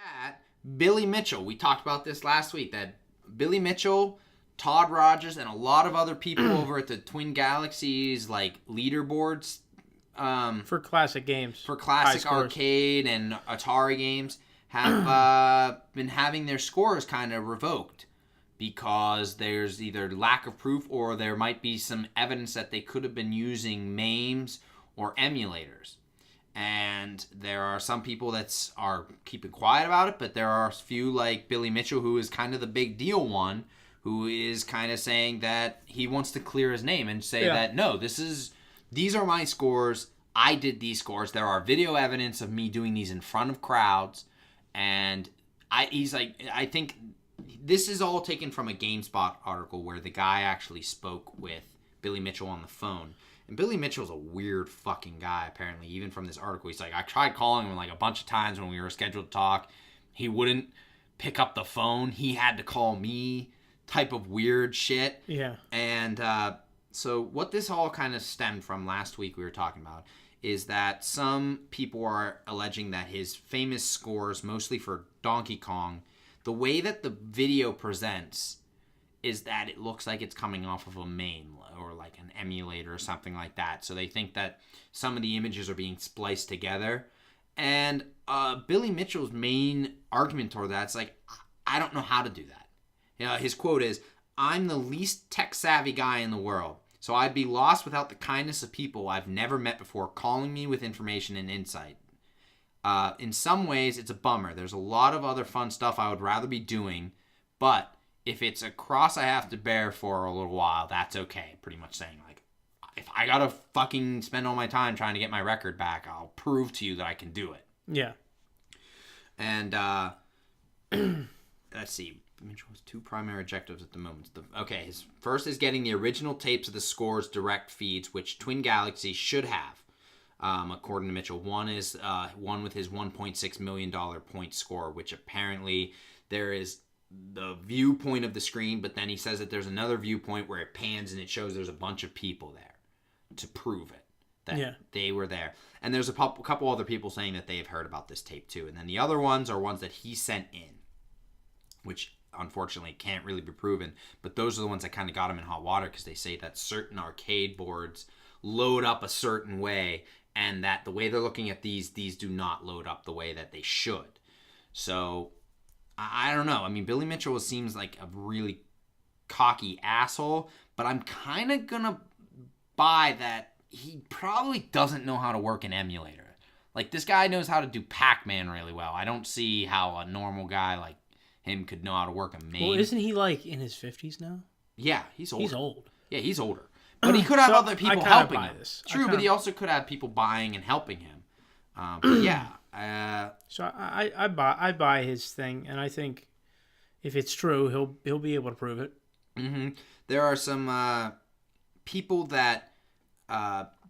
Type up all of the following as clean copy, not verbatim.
That Billy Mitchell, we talked about this last week, that Billy Mitchell, Todd Rogers, and a lot of other people over at the Twin Galaxies leaderboards for classic games, for classic arcade and Atari games have been having their scores kind of revoked because there's either lack of proof or there might be some evidence that they could have been using MAMEs or emulators. And there are some people that are keeping quiet about it, but there are a few like Billy Mitchell, who is kind of the big deal one, who is kind of saying that he wants to clear his name and say that, no, these are my scores. I did these scores. There are video evidence of me doing these in front of crowds. And he's like, I think this is all taken from a GameSpot article where the guy actually spoke with Billy Mitchell on the phone. And Billy Mitchell's a weird fucking guy, apparently, even from this article. He's like, I tried calling him like a bunch of times when we were scheduled to talk. He wouldn't pick up the phone. He had to call me, type of weird shit. Yeah. And so what this all kind of stemmed from last week we were talking about is that some people are alleging that his famous scores, mostly for Donkey Kong, the way that the video presents is that it looks like it's coming off of a MAME or like an emulator or something like that. So they think that some of the images are being spliced together. And Billy Mitchell's main argument toward that is like, I don't know how to do that. You know, his quote is, I'm the least tech-savvy guy in the world, so I'd be lost without the kindness of people I've never met before calling me with information and insight. In some ways, it's a bummer. There's a lot of other fun stuff I would rather be doing, but if it's a cross I have to bear for a little while, that's okay. Pretty much saying, like, if I gotta fucking spend all my time trying to get my record back, I'll prove to you that I can do it. Yeah. And, let's see. Mitchell's two primary objectives at the moment. His first is getting the original tapes of the scores direct feeds, which Twin Galaxies should have, according to Mitchell. One is one with his $1.6 million point score, which apparently there is the viewpoint of the screen, but then he says that there's another viewpoint where it pans and it shows there's a bunch of people there to prove it, that they were there. And there's a couple other people saying that they've heard about this tape too. And then the other ones are ones that he sent in, which unfortunately can't really be proven, but those are the ones that kind of got him in hot water because they say that certain arcade boards load up a certain way and that the way they're looking at these do not load up the way that they should. So I don't know. I mean, Billy Mitchell seems like a really cocky asshole, but I'm kind of gonna buy that he probably doesn't know how to work an emulator. Like, this guy knows how to do Pac-Man really well. I don't see how a normal guy like him could know how to work a MAME. Well, isn't he like in his 50s now? Yeah, he's old. He's old. Yeah, he's older. But he could have other people helping him. This. True, but he also could have people buying and helping him. But yeah. So I buy his thing, and I think if it's true, he'll be able to prove it. Mm-hmm. There are some people that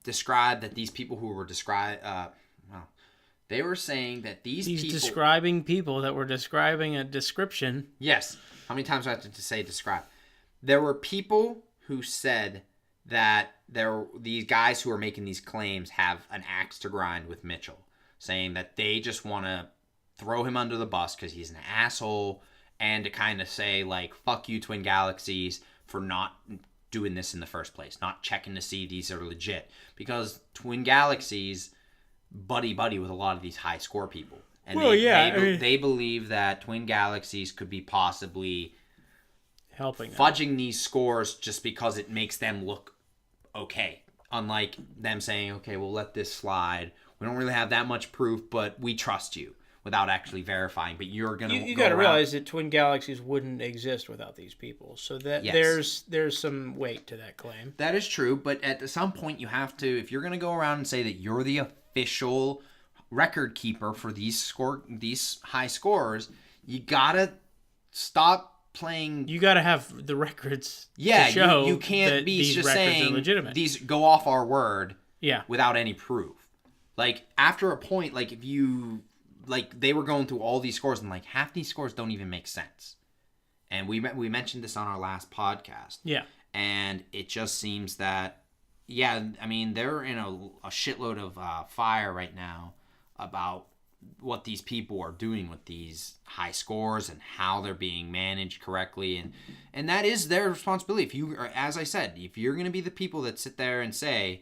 describe that these people who were described. They were saying that these people... He's describing people that were describing a description. Yes. How many times do I have to say describe? There were people who said that these guys who are making these claims have an axe to grind with Mitchell, saying that they just want to throw him under the bus because he's an asshole, and to kind of say, like, fuck you, Twin Galaxies, for not doing this in the first place, not checking to see these are legit. Because Twin Galaxies... buddy with a lot of these high score people, and they believe that Twin Galaxies could be possibly helping fudging these scores just because it makes them look okay, unlike them saying, okay, we'll let this slide, we don't really have that much proof, but we trust you, without actually verifying. But you're gonna you got to realize that Twin Galaxies wouldn't exist without these people, so that there's some weight to that claim. That is true, but at some point you have to, if you're gonna go around and say that you're the official record keeper for these high scores, you gotta stop playing. You gotta have the records. Yeah, to show you can't be these just records saying are legitimate. These go off our word. Yeah. Without any proof. Like, after a point, like, if you, like, they were going through all these scores and like half these scores don't even make sense. And we mentioned this on our last podcast. Yeah. And it just seems that, yeah, I mean, they're in a shitload of fire right now about what these people are doing with these high scores and how they're being managed correctly, and that is their responsibility. If you are, as I said, if you're going to be the people that sit there and say,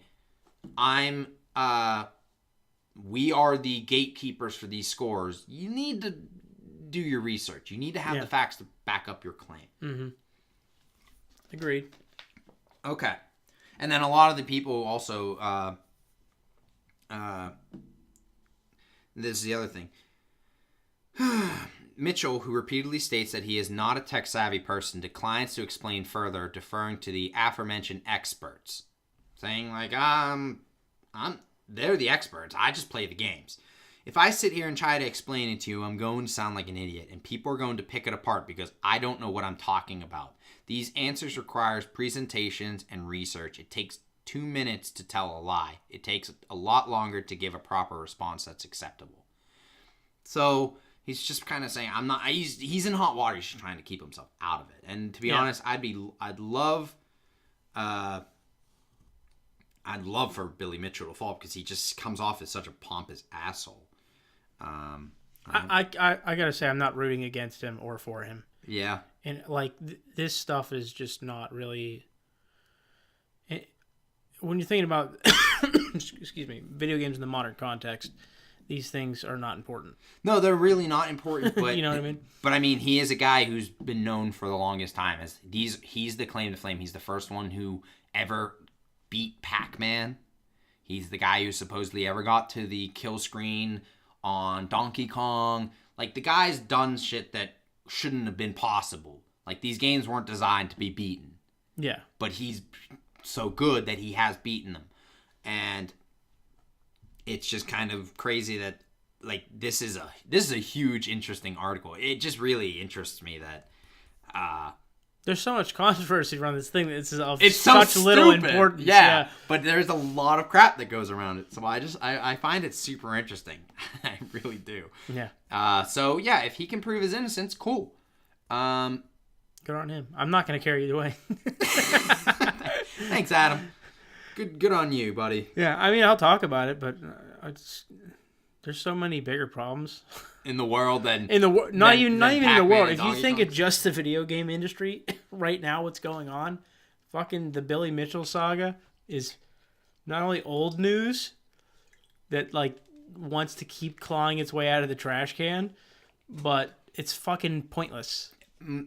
we are the gatekeepers for these scores, you need to do your research. You need to have the facts to back up your claim. Mm-hmm. Agreed. Okay. And then a lot of the people also, this is the other thing. Mitchell, who repeatedly states that he is not a tech-savvy person, declines to explain further, deferring to the aforementioned experts. Saying, like, they're the experts. I just play the games. If I sit here and try to explain it to you, I'm going to sound like an idiot, and people are going to pick it apart because I don't know what I'm talking about. These answers requires presentations and research. It takes 2 minutes to tell a lie. It takes a lot longer to give a proper response that's acceptable. So he's just kind of saying, I'm not. He's in hot water. He's just trying to keep himself out of it. And to be honest, I'd love for Billy Mitchell to fall because he just comes off as such a pompous asshole. I gotta say, I'm not rooting against him or for him. Yeah. And like this stuff is just not really. When you're thinking about, excuse me, video games in the modern context, these things are not important. No, they're really not important. But you know what I mean. But I mean, he is a guy who's been known for the longest time as he's the claim to fame. He's the first one who ever beat Pac-Man. He's the guy who supposedly ever got to the kill screen on Donkey Kong. Like, the guy's done shit that shouldn't have been possible. Like, these games weren't designed to be beaten. Yeah. But he's so good that he has beaten them. And it's just kind of crazy that, like, this is a huge, interesting article. It just really interests me that there's so much controversy around this thing that it's of it's such so little stupid. importance. Yeah, but there's a lot of crap that goes around it. So I find it super interesting. I really do. Yeah. So yeah, if he can prove his innocence, cool. Good on him. I'm not going to care either way. Thanks, Adam. Good on you, buddy. Yeah, I mean, I'll talk about it, but there's so many bigger problems in the world than not even in the world. If you think it's it's just the video game industry right now, what's going on? Fucking the Billy Mitchell saga is not only old news that like wants to keep clawing its way out of the trash can, but it's fucking pointless.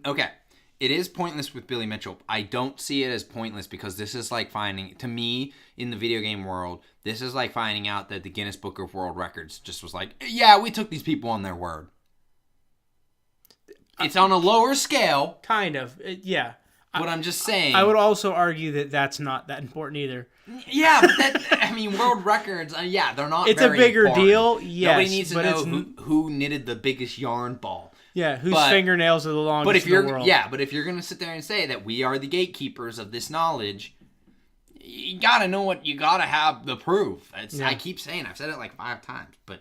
Okay. It is pointless with Billy Mitchell. I don't see it as pointless because this is like to me, in the video game world, this is like finding out that the Guinness Book of World Records just was like, yeah, we took these people on their word. It's on a lower scale. Kind of. Yeah. But I'm just saying. I would also argue that that's not that important either. Yeah, but world records, yeah, they're not It's very a bigger important. deal, yes. Nobody needs to know who knitted the biggest yarn ball. Yeah, whose fingernails are the longest in the world. Yeah, but if you're going to sit there and say that we are the gatekeepers of this knowledge, you got to know what you got to have the proof. I keep saying, I've said it like 5 times, but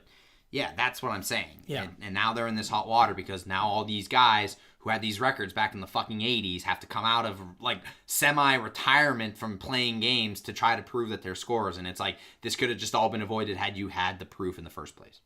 yeah, that's what I'm saying. Yeah. And now they're in this hot water because now all these guys who had these records back in the fucking 80s have to come out of like semi-retirement from playing games to try to prove that they're scorers. And it's like, this could have just all been avoided had you had the proof in the first place.